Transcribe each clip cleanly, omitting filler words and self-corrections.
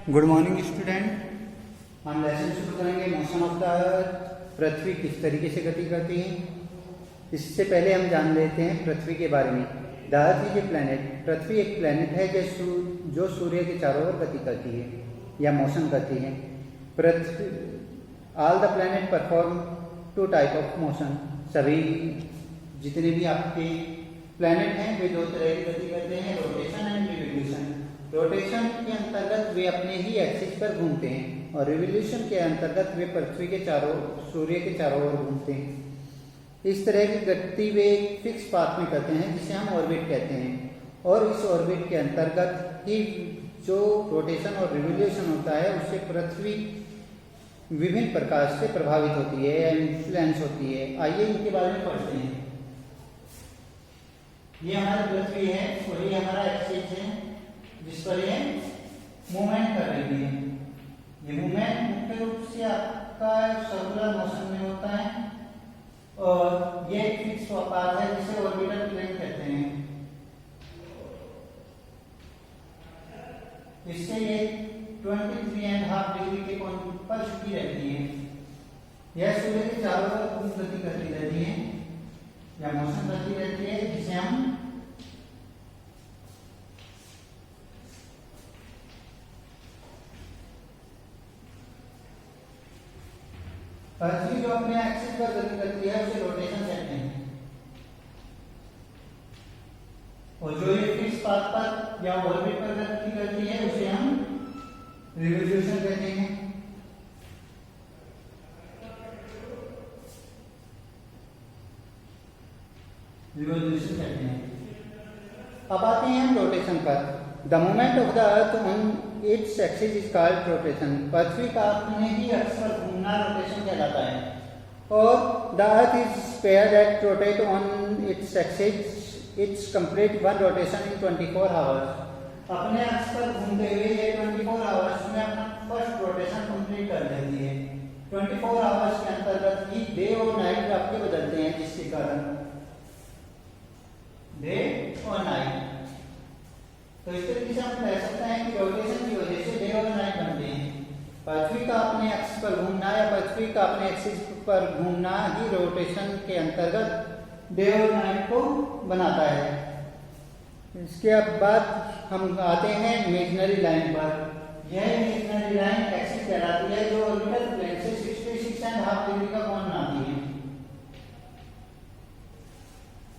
Good morning student. हम lesson शुरू करेंगे मोशन ऑफ द अर्थ। पृथ्वी किस तरीके से गति करती है, इससे पहले हम जान लेते हैं पृथ्वी के बारे में। The earth is a planet. पृथ्वी एक प्लैनेट है जो सूर्य के चारों ओर गति करती है या मोशन करती है। पृथ्वी all the planet perform two type of motion. सभी जितने भी आपके प्लैनेट हैं वे दो तरह की गति करते हैं, रोटेशन एंड रिवोल्यूशन। रोटेशन के अंतर्गत वे अपने ही एक्सिस पर घूमते हैं और रिवोल्यूशन के अंतर्गत वे पृथ्वी के सूर्य के चारों ओर घूमते हैं। इस तरह की गति वे फिक्स पाथ में करते हैं जिसे हम ऑर्बिट कहते हैं, और इस ऑर्बिट के अंतर्गत ही जो रोटेशन और रिवोल्यूशन होता है उससे पृथ्वी विभिन्न प्रकार से प्रभावित होती है या इन्फ्लुएंस होती है। आइए इनके बारे में पढ़ते हैं। ये हमारी पृथ्वी है और ये हमारा एक्सिस है जिस पर ये मूवमेंट कर रही है। ये मूवमेंट मुख्य रूप से आपका सर्कुलर मोशन में होता है और ये फिक्स पाथ है जिसे ऑर्बिटल प्लेन कहते हैं। इससे ये 23.5 डिग्री के कोण पर झुकी रहती है। यह सूर्य के चारों ओर गति करती रहती है या मोशन करती रहती है, जिसे हम पृथ्वी जो अपने एक्सिस पर गति करती है उसे रोटेशन कहते हैं, और जो ये फिक्स पाथ पर या ऑर्बिट पर गति करती है उसे हम रिवोल्यूशन कहते हैं। रिवोल्यूशन कहते हैं। अब आते हैं हम रोटेशन पर। The movement of the earth on its axis is called rotation. पृथ्वी का अपने ही अक्ष पर घूमना रोटेशन कहलाता है। और the earth is sphere that rotate on its axis it's complete one rotation in 24 hours. अपने अक्ष पर घूमते हुए ये 24 आवर्स में अपना फर्स्ट रोटेशन कंप्लीट कर लेती है। 24 आवर्स के अंतर्गत ही डे और नाइट आपके बदलते हैं, जिसके कारण डे और नाइट। तो इस तरीके से हम कह सकते हैं कि रोटेशन की वजह से डे और नाइट बनते हैं। पृथ्वी का अपने एक्सिस पर घूमना या पृथ्वी का अपने एक्सिस पर घूमना ही रोटेशन के अंतर्गत डे और नाइट को बनाता है। इसके बाद हम आते हैं इमेजिनरी लाइन पर। यह इमेजिनरी लाइन एक्सिस कहलाती है जो ऑर्बिटल प्लेन से 66.5 डिग्री का कोण बनाती है,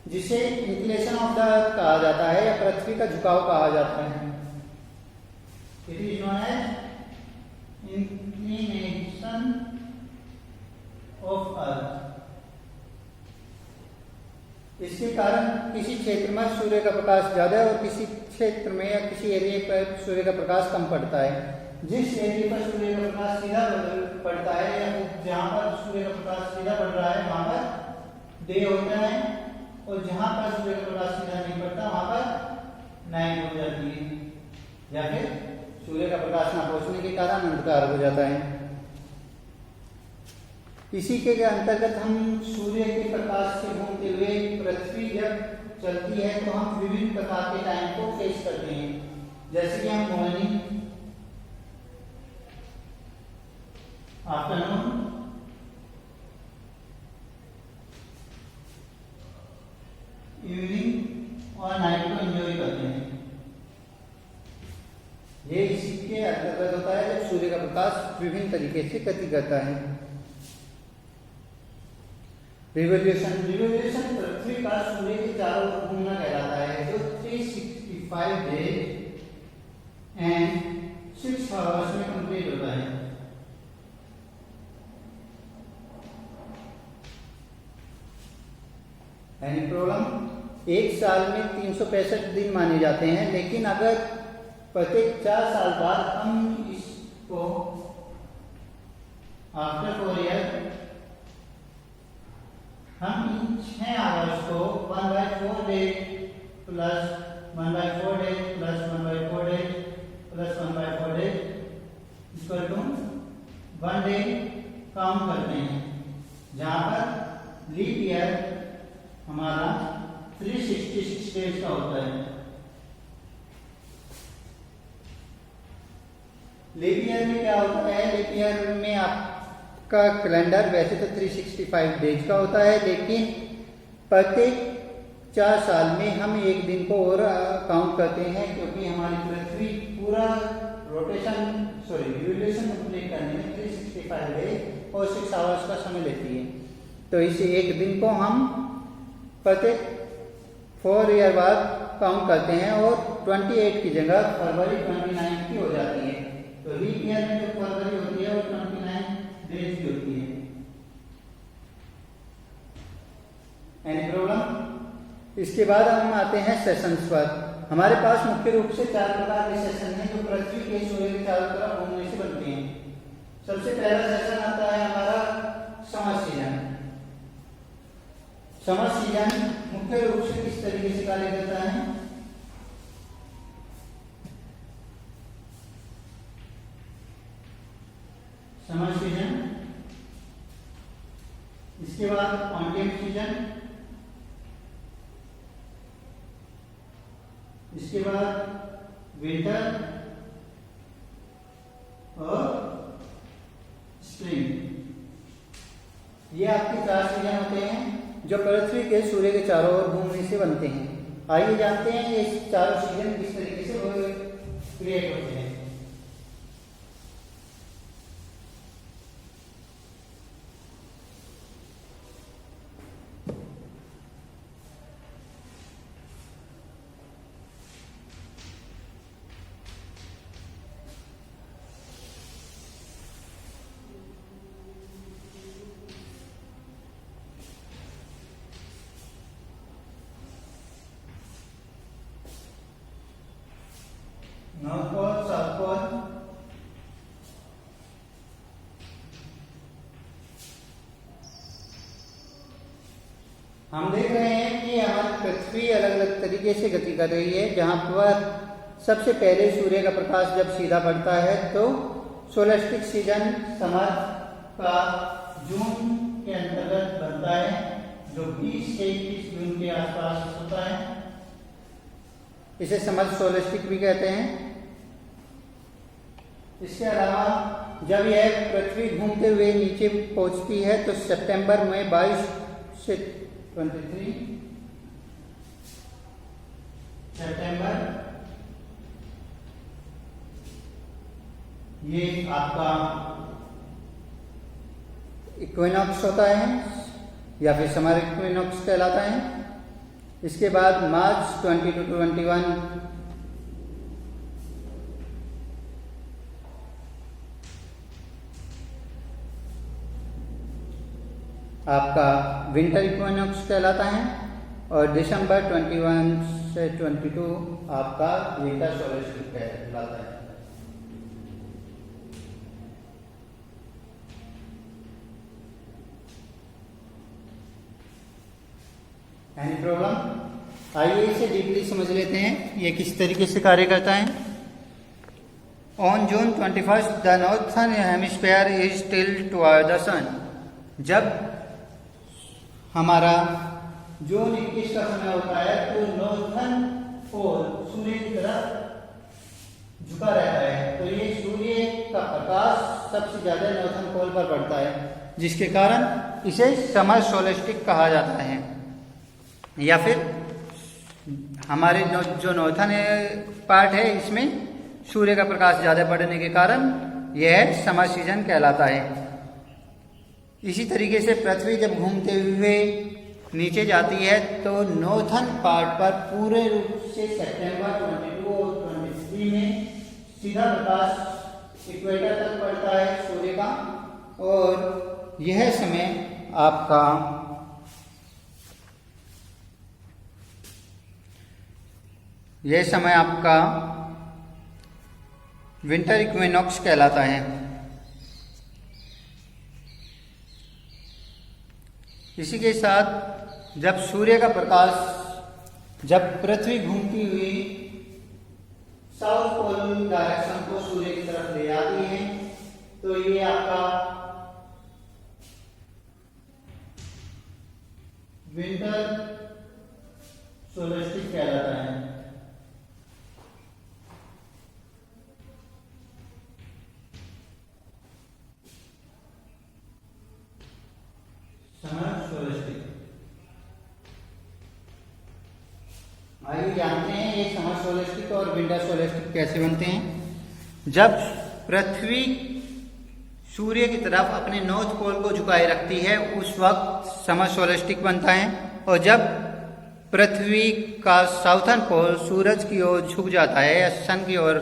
जिसे इंक्लिनेशन ऑफ द अर्थ कहा जाता है या पृथ्वी का झुकाव कहा जाता है। It is known as inclination of earth. इसके कारण किसी क्षेत्र में सूर्य का प्रकाश ज्यादा है और किसी क्षेत्र में या किसी एरिया पर सूर्य का प्रकाश कम पड़ता है। जिस एरिया पर सूर्य का प्रकाश सीधा पड़ता है या जहां पर सूर्य का प्रकाश सीधा पड़ रहा है वहां पर डे होता है, और जहां पर सूर्य का प्रकाश सीधा नहीं पड़ता वहां पर नाइट हो जाती है, या फिर सूर्य का प्रकाश न पहुंचने के कारण अंधकार हो जाता है। इसी के अंतर्गत हम सूर्य के प्रकाश से घूमते हुए पृथ्वी जब चलती है तो हम विभिन्न प्रकार के टाइम को फेस करते हैं, जैसे कि हम मॉर्निंग, आफ्टरनून, इवनिंग और नाइट को एंजॉय करते हैं। ये इसी के अंतर्गत होता है जब सूर्य का प्रकाश विभिन्न तरीके से गति करता है। रिवोल्यूशन। रिवोल्यूशन पृथ्वी का सूर्य के चारों ओर घूमना कहलाता है, जो 365 डेज एंड 6 आवर्स में कंप्लीट होता है। Any problem? एक साल में 365 दिन माने जाते हैं, लेकिन अगर प्रत्येक 4 साल बाद हम इसको आफ्टर 4 ईयर हम इन 6 आवर्स को 1/4 day plus 1/4 day plus 1/4 day plus 1/4 day equal to 1 day count करते हैं, जहां पर लीप ईयर हमारा 366 डेज का होता है। लीप ईयर में क्या होता है? लीप ईयर में आपका कैलेंडर वैसे तो 365 डेज का होता है, लेकिन प्रत्येक 4 साल में हम एक दिन को और काउंट करते हैं, क्योंकि हमारी पृथ्वी पूरा रिवोल्यूशन कंप्लीट करने में 365 डेज और 6 आवर्स का समय लेती है। तो इस एक दिन को हम प्रत्येक 4 ईयर बाद काउंट करते हैं और 28 की जगह फरवरी 29 की हो जाती है। तो लीप ईयर में जो फरवरी होती है वो 29 डेज की होती है। Any problem? इसके बाद हम आते हैं सेशंस पर। हमारे पास मुख्य रूप से 4 प्रकार के सेशन हैं जो पृथ्वी के सूर्य के चारों तरफ घूमने से बनते हैं। सबसे पहला सेशन आता है हमारा समर सीजन। समर सीजन मुख्य रूप से किस तरीके से कार्य करता है? समर सीजन, इसके बाद ऑटम सीजन, इसके बाद विंटर और स्प्रिंग। ये आपके 4 सीजन होते हैं जो पृथ्वी के सूर्य के चारों ओर घूमने से बनते हैं। आइए जानते हैं ये चारों सीजन किस तरीके से क्रिएट होते हैं। नॉर्थ पोल, साउथ पोल, हम देख रहे हैं कि हमारी पृथ्वी अलग अलग तरीके से गति कर रही है। जहां पर सबसे पहले सूर्य का प्रकाश जब सीधा पड़ता है तो सोलस्टिक सीजन समर का जून के अंतर्गत बनता है, जो 20 से 21 जून के आसपास होता है। इसे समर सोलस्टिक भी कहते हैं। इसके अलावा जब यह पृथ्वी घूमते हुए नीचे पहुंचती है तो सितंबर में 22 से 23 सितंबर ये आपका इक्विनॉक्स होता है या फिर समर इक्विनॉक्स कहलाता है। इसके बाद मार्च 20 to 21 आपका विंटर इक्विनॉक्स कहलाता है और दिसंबर 21 से 22 आपका विंटर सोलस्टिस कहलाता है। Any problem? आइए इसे डीपली समझ लेते हैं ये किस तरीके से कार्य करता है। On June 21 the northern hemisphere is tilt toward the sun. जब हमारा जून 21 का समय होता है तो नॉर्थर्न पोल सूर्य की तरफ झुका रहता है, तो ये सूर्य का प्रकाश सबसे ज्यादा नॉर्थर्न पोल पर पड़ता है, जिसके कारण इसे समर सोलस्टिक कहा जाता है। या फिर हमारे जो नॉर्थर्न पार्ट है इसमें सूर्य का प्रकाश ज्यादा पड़ने के कारण यह समर सीजन कहलाता है। इसी तरीके से पृथ्वी जब घूमते हुए नीचे जाती है तो नॉर्थर्न पार्ट पर पूरे रूप से सितंबर 22 और 23 में सीधा प्रकाश इक्वेटर तक पड़ता है सूर्य का, और यह समय आपका विंटर इक्विनॉक्स कहलाता है। इसी के साथ जब सूर्य का प्रकाश जब पृथ्वी घूमती हुई साउथ पोल डायरेक्शन को सूर्य की तरफ ले आती है तो ये आपका विंटर सोलस्टिस कहलाता है। ये समर सोलेस्टिक और विंटर सोलेस्टिक कैसे बनते हैं। जब पृथ्वी सूर्य की तरफ अपने नॉर्थ पोल को झुकाए रखती है उस वक्त समर सोलेस्टिक बनता है, और जब पृथ्वी का साउथर्न पोल सूरज की ओर झुक जाता है या सन की ओर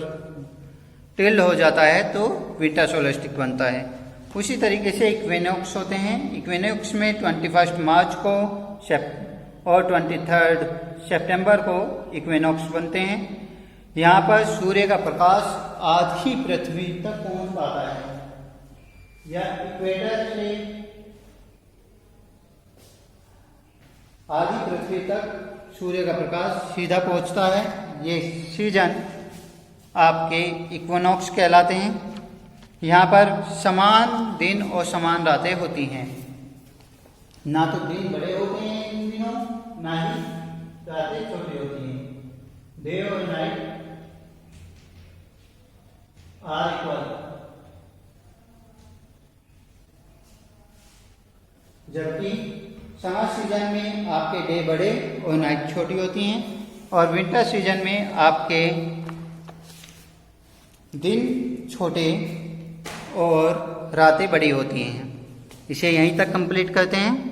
टिल्ड हो जाता है तो विंटर सोलेस्टिक बनता है। उसी तरीके से इक्विनॉक्स होते हैं। इक्विनॉक्स में 21 मार्च को और 23 सितंबर को इक्विनॉक्स बनते हैं। यहाँ पर सूर्य का प्रकाश आधी पृथ्वी तक पहुंच पाता है, या इक्वेटर से आधी पृथ्वी तक सूर्य का प्रकाश सीधा पहुंचता है। ये सीजन आपके इक्विनॉक्स कहलाते हैं। यहाँ पर समान दिन और समान रातें होती हैं, ना तो दिन बड़े होते हैं इन दिनों, ना ही रातें छोटी होती हैं। डे और नाइट आर इक्वल, जबकि समर सीजन में आपके डे बड़े और नाइट छोटी होती हैं, और विंटर सीजन में आपके दिन छोटे और रातें बड़ी होती हैं। इसे यहीं तक कंप्लीट करते हैं।